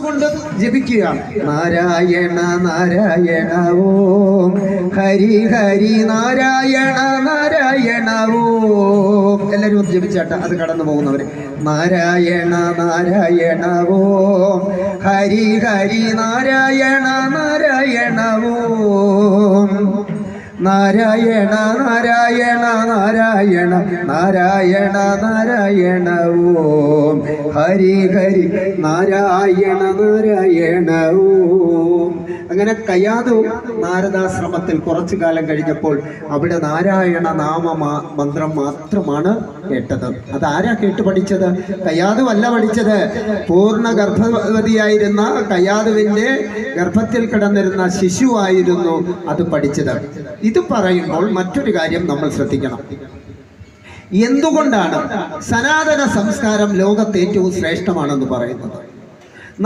കൊണ്ട് ജപിക്കുക. നാരായണ നാരായണ ഓം ഹരി ഹരി നാരായണ നാരായണ ഓം. എല്ലാവരും ജപിച്ചാട്ടെ, അത് കടന്നു പോകുന്നവര്. നാരായണ നാരായണ ഓം ഹരി ഹരി നാരായണ നാരായണ ഓം. നാരായണ നാരായണ നാരായണ നാരായണ നാരായണ ഓം ഹരി ഹരി നാരായണ നാരായണ ഓം. അങ്ങനെ കയ്യാതു നാരദാശ്രമത്തിൽ കുറച്ചു കാലം കഴിഞ്ഞപ്പോൾ അവിടെ നാരായണ നാമ മന്ത്രം മാത്രമാണ് കേട്ടത്. അതാരാ കേട്ട് പഠിച്ചത്? കയ്യാതു അല്ല പഠിച്ചത്. പൂർണ്ണ ഗർഭവതിയായിരുന്ന കയ്യാതുവിൻ്റെ ഗർഭത്തിൽ കിടന്നിരുന്ന ശിശുവായിരുന്നു അത് പഠിച്ചത്. ഇത് പറയുമ്പോൾ മറ്റൊരു കാര്യം നമ്മൾ ശ്രദ്ധിക്കണം. എന്തുകൊണ്ടാണ് സനാതന സംസ്കാരം ലോകത്ത് ഏറ്റവും ശ്രേഷ്ഠമാണെന്ന് പറയുന്നത്?